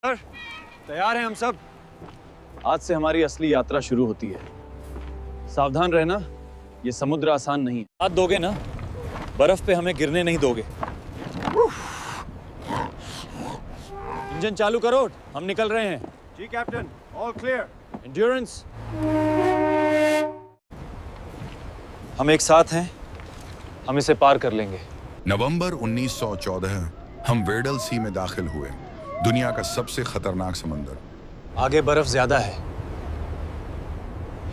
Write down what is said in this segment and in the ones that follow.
Sir, तैयार हैं हम सब। आज से हमारी असली यात्रा शुरू होती है। सावधान रहना, ये समुद्र आसान नहीं है। हाथ दोगे ना, बर्फ पे हमें गिरने नहीं दोगे। इंजन चालू करो, हम निकल रहे हैं। जी कैप्टन, ऑल क्लियर। एंड्योरेंस। हम एक साथ हैं, हम इसे पार कर लेंगे। नवंबर 1914 हम वेडल सी में दाखिल हुए, दुनिया का सबसे खतरनाक समंदर। आगे बर्फ ज्यादा है,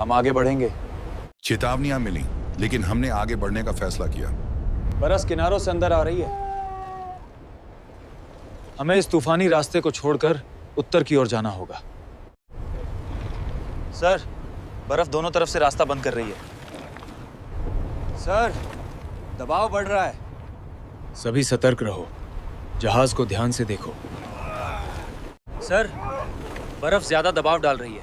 हम आगे बढ़ेंगे। चेतावनियां मिली, लेकिन हमने आगे बढ़ने का फैसला किया। बरस किनारों से अंदर आ रही है। हमें इस तूफानी रास्ते को छोड़कर उत्तर की ओर जाना होगा। सर, बर्फ दोनों तरफ से रास्ता बंद कर रही है। सर, दबाव बढ़ रहा है। सभी सतर्क रहो, जहाज को ध्यान से देखो। सर, बर्फ ज्यादा दबाव डाल रही है।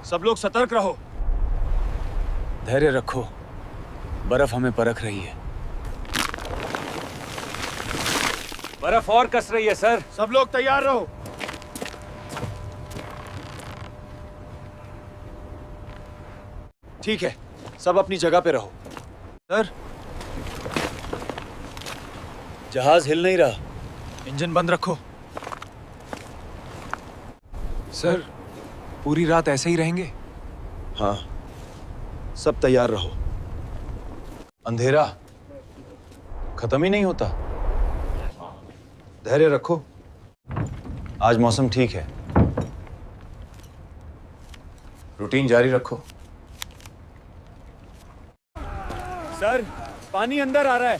सब लोग सतर्क रहो। धैर्य रखो, बर्फ हमें परख रही है। बर्फ और कस रही है सर। सब लोग तैयार रहो। ठीक है, सब अपनी जगह पे रहो। सर, जहाज हिल नहीं रहा, इंजन बंद रखो। सर, पूरी रात ऐसे ही रहेंगे? हाँ, सब तैयार रहो। अंधेरा खत्म ही नहीं होता। धैर्य रखो, आज मौसम ठीक है। रूटीन जारी रखो। सर, पानी अंदर आ रहा है,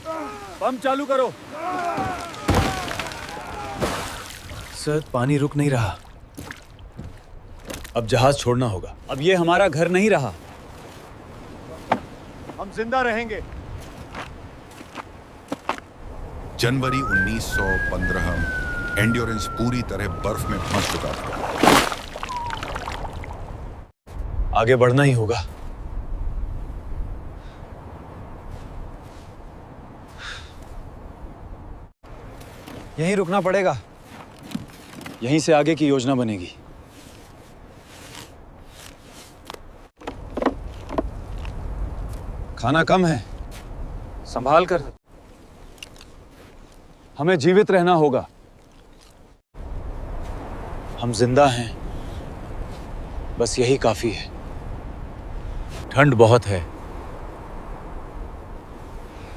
पंप चालू करो। सर, पानी रुक नहीं रहा। अब जहाज छोड़ना होगा। अब ये हमारा घर नहीं रहा। हम जिंदा रहेंगे। जनवरी 1915 एंड्योरेंस पूरी तरह बर्फ में फंस चुका था। आगे बढ़ना ही होगा। यहीं रुकना पड़ेगा। यहीं से आगे की योजना बनेगी। खाना कम है, संभाल कर। हमें जीवित रहना होगा। हम जिंदा हैं, बस यही काफी है। ठंड बहुत है।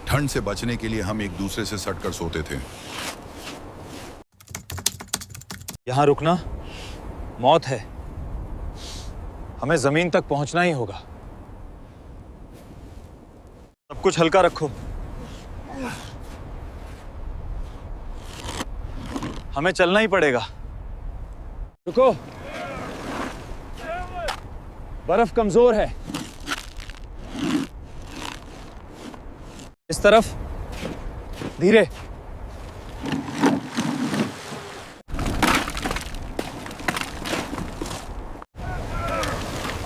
ठंड से बचने के लिए हम एक दूसरे से सटकर सोते थे। यहां रुकना मौत है। हमें जमीन तक पहुंचना ही होगा। सब कुछ हल्का रखो। हमें चलना ही पड़ेगा। रुको, बर्फ कमजोर है। इस तरफ, धीरे।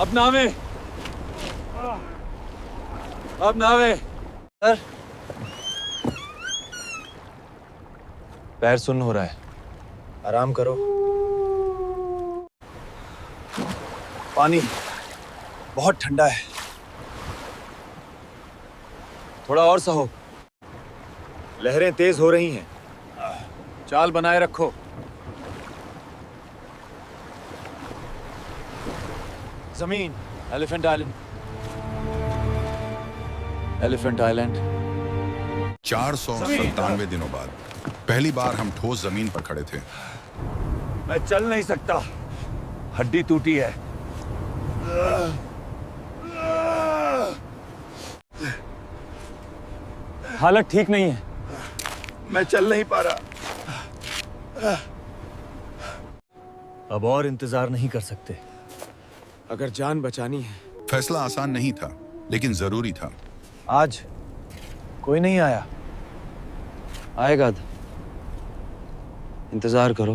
अब नावे, अब नावे। सर, पैर सुन्न हो रहा है, आराम करो। पानी बहुत ठंडा है। थोड़ा और सहो। लहरें तेज हो रही हैं। चाल बनाए रखो। जमीन, एलिफेंट आइलैंड। Elephant island. 497 दिनों बाद पहली बार हम ठोस जमीन पर खड़े थे। मैं चल नहीं सकता, हड्डी टूटी है। हालत ठीक नहीं है। मैं चल नहीं पा रहा। अब और इंतजार नहीं कर सकते। अगर जान बचानी है। फैसला आसान नहीं था, लेकिन जरूरी था। आज कोई नहीं आया। आएगा। इंतजार करो।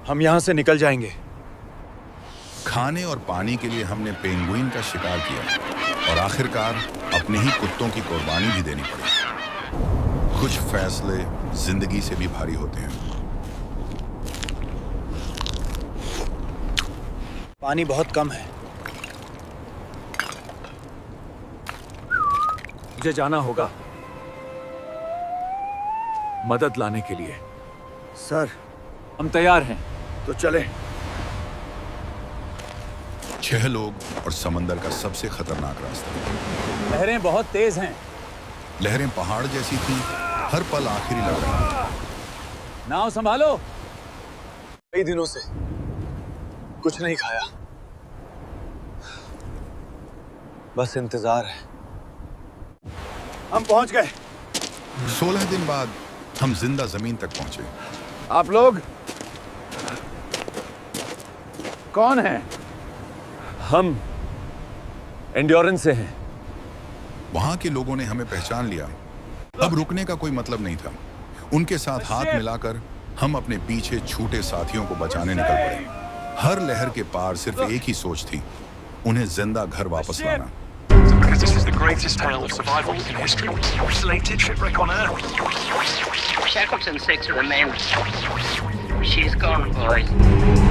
हम यहां से निकल जाएंगे। खाने और पानी के लिए हमने पेंगुइन का शिकार किया और आखिरकार अपने ही कुत्तों की कुर्बानी भी देनी पड़ी। कुछ फैसले जिंदगी से भी भारी होते हैं। पानी बहुत कम है। मुझे जाना होगा मदद लाने के लिए। सर, हम तैयार हैं। तो चले। 6 लोग और समंदर का सबसे खतरनाक रास्ता। लहरें बहुत तेज हैं। लहरें पहाड़ जैसी थी, हर पल आखिरी लग रहा था। नाव संभालो। कई दिनों से कुछ नहीं खाया, बस इंतजार है। हम पहुंच गए। 16 दिन बाद हम जिंदा जमीन तक पहुंचे। आप लोग कौन हैं? हम एंड्योरेंस से हैं। वहां के लोगों ने हमें पहचान लिया। अब रुकने का कोई मतलब नहीं था। उनके साथ हाथ मिलाकर हम अपने पीछे छूटे साथियों को बचाने निकल पड़े। हर लहर के पार सिर्फ एक ही सोच थी, उन्हें जिंदा घर वापस लाना। Because this is the greatest tale of survival in history. Isolated shipwreck on Earth. Shackleton 6 remains. She's gone, boys.